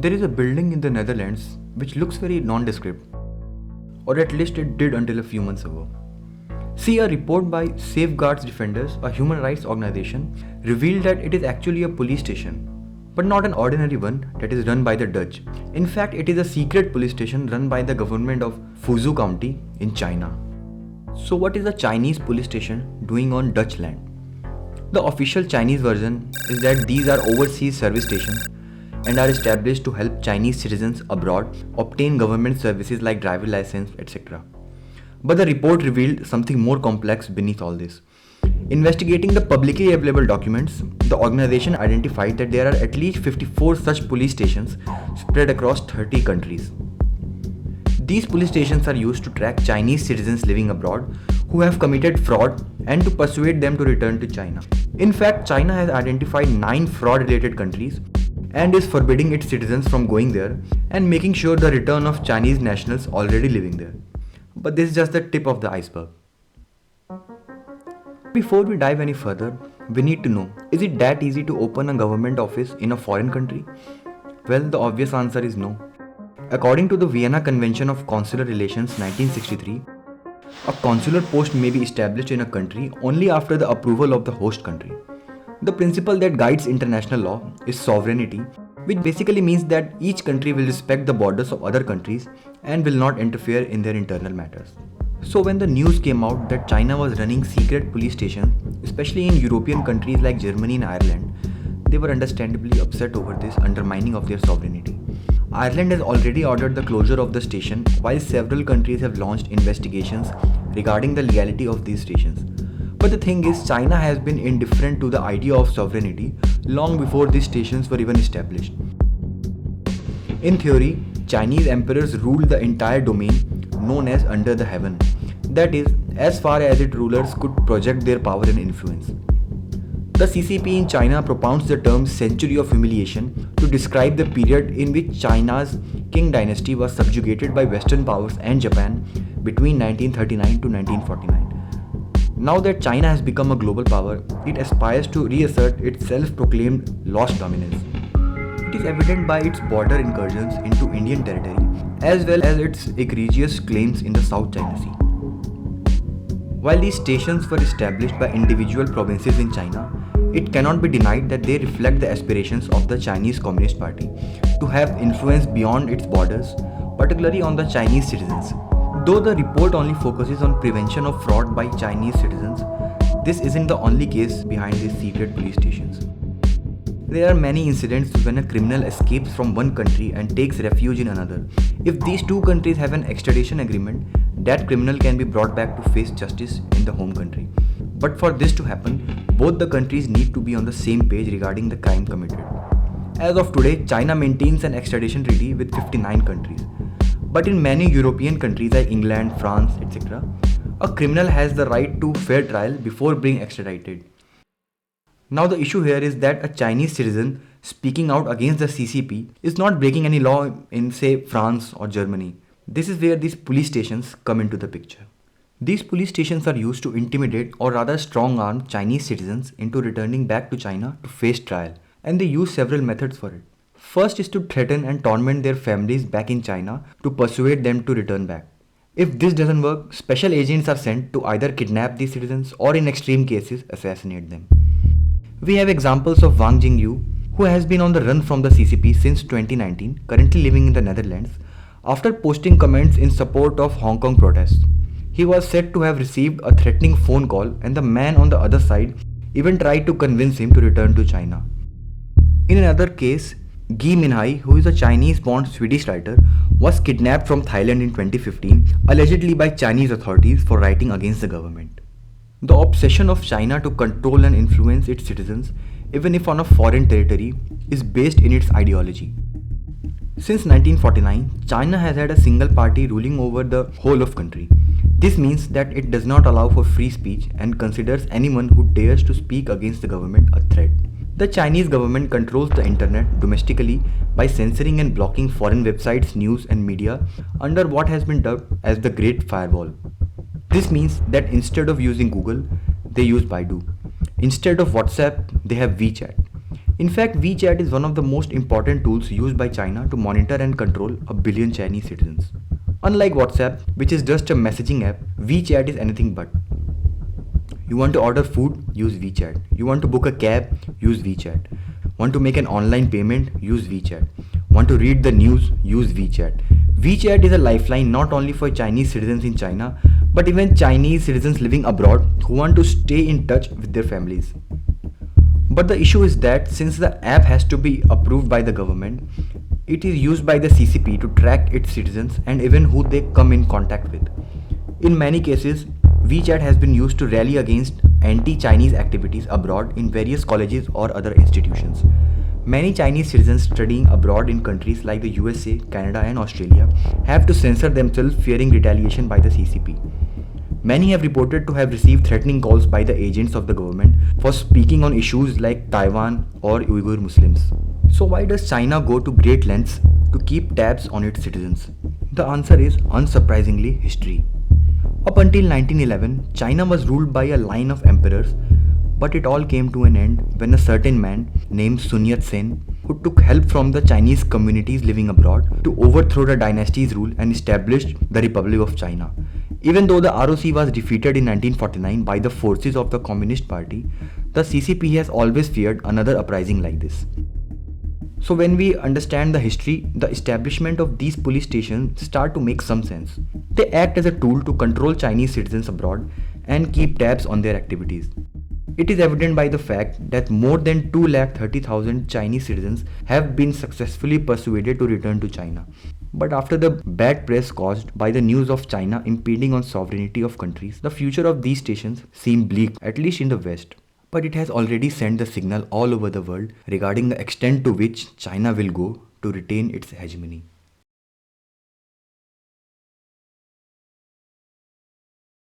There is a building in the Netherlands which looks very nondescript, or at least it did until a few months ago. See, a report by Safeguards Defenders, a human rights organization, revealed that it is actually a police station, but not an ordinary one that is run by the Dutch. In fact, it is a secret police station run by the government of Fuzhou County in China. So what is a Chinese police station doing on Dutch land? The official Chinese version is that these are overseas service stations and are established to help Chinese citizens abroad obtain government services like driver license, etc. But the report revealed something more complex beneath all this. Investigating the publicly available documents, the organization identified that there are at least 54 such police stations spread across 30 countries. These police stations are used to track Chinese citizens living abroad who have committed fraud and to persuade them to return to China. In fact, China has identified 9 fraud-related countries and is forbidding its citizens from going there and making sure the return of Chinese nationals already living there. But this is just the tip of the iceberg. Before we dive any further, we need to know, is it that easy to open a government office in a foreign country? Well, the obvious answer is no. According to the Vienna Convention of Consular Relations 1963, a consular post may be established in a country only after the approval of the host country. The principle that guides international law is sovereignty, which basically means that each country will respect the borders of other countries and will not interfere in their internal matters. So when the news came out that China was running secret police stations, especially in European countries like Germany and Ireland, they were understandably upset over this undermining of their sovereignty. Ireland has already ordered the closure of the station, while several countries have launched investigations regarding the legality of these stations. But the thing is, China has been indifferent to the idea of sovereignty long before these stations were even established. In theory, Chinese emperors ruled the entire domain known as under the heaven, that is, as far as its rulers could project their power and influence. The CCP in China propounds the term century of humiliation to describe the period in which China's Qing dynasty was subjugated by Western powers and Japan between 1939 to 1949. Now that China has become a global power, it aspires to reassert its self-proclaimed lost dominance. It is evident by its border incursions into Indian territory, as well as its egregious claims in the South China Sea. While these stations were established by individual provinces in China, it cannot be denied that they reflect the aspirations of the Chinese Communist Party to have influence beyond its borders, particularly on the Chinese citizens. Though the report only focuses on prevention of fraud by Chinese citizens, this isn't the only case behind these secret police stations. There are many incidents when a criminal escapes from one country and takes refuge in another. If these two countries have an extradition agreement, that criminal can be brought back to face justice in the home country. But for this to happen, both the countries need to be on the same page regarding the crime committed. As of today, China maintains an extradition treaty with 59 countries. But in many European countries like England, France, etc., a criminal has the right to fair trial before being extradited. Now the issue here is that a Chinese citizen speaking out against the CCP is not breaking any law in, say, France or Germany. This is where these police stations come into the picture. These police stations are used to intimidate or rather strong-arm Chinese citizens into returning back to China to face trial, and they use several methods for it. First is to threaten and torment their families back in China to persuade them to return back. If this doesn't work, special agents are sent to either kidnap these citizens or in extreme cases assassinate them. We have examples of Wang Jingyu, who has been on the run from the CCP since 2019, currently living in the Netherlands, after posting comments in support of Hong Kong protests. He was said to have received a threatening phone call, and the man on the other side even tried to convince him to return to China. In another case, Gui Minhai, who is a Chinese-born Swedish writer, was kidnapped from Thailand in 2015, allegedly by Chinese authorities for writing against the government. The obsession of China to control and influence its citizens, even if on a foreign territory, is based in its ideology. Since 1949, China has had a single party ruling over the whole of country. This means that it does not allow for free speech and considers anyone who dares to speak against the government a threat. The Chinese government controls the internet domestically by censoring and blocking foreign websites, news and media under what has been dubbed as the Great Firewall. This means that instead of using Google, they use Baidu. Instead of WhatsApp, they have WeChat. In fact, WeChat is one of the most important tools used by China to monitor and control a billion Chinese citizens. Unlike WhatsApp, which is just a messaging app, WeChat is anything but. You want to order food? Use WeChat. You want to book a cab? Use WeChat. Want to make an online payment? Use WeChat. Want to read the news? Use WeChat. WeChat is a lifeline not only for Chinese citizens in China, but even Chinese citizens living abroad who want to stay in touch with their families. But the issue is that since the app has to be approved by the government, it is used by the CCP to track its citizens and even who they come in contact with. In many cases, WeChat has been used to rally against anti-Chinese activities abroad in various colleges or other institutions. Many Chinese citizens studying abroad in countries like the USA, Canada and Australia have to censor themselves fearing retaliation by the CCP. Many have reported to have received threatening calls by the agents of the government for speaking on issues like Taiwan or Uyghur Muslims. So why does China go to great lengths to keep tabs on its citizens? The answer is unsurprisingly history. Up until 1911, China was ruled by a line of emperors, but it all came to an end when a certain man named Sun Yat-sen, who took help from the Chinese communities living abroad to overthrow the dynasty's rule and established the Republic of China. Even though the ROC was defeated in 1949 by the forces of the Communist Party, the CCP has always feared another uprising like this. So when we understand the history, the establishment of these police stations start to make some sense. They act as a tool to control Chinese citizens abroad and keep tabs on their activities. It is evident by the fact that more than 230,000 Chinese citizens have been successfully persuaded to return to China. But after the bad press caused by the news of China impeding on sovereignty of countries, the future of these stations seem bleak, at least in the West. But it has already sent the signal all over the world regarding the extent to which China will go to retain its hegemony.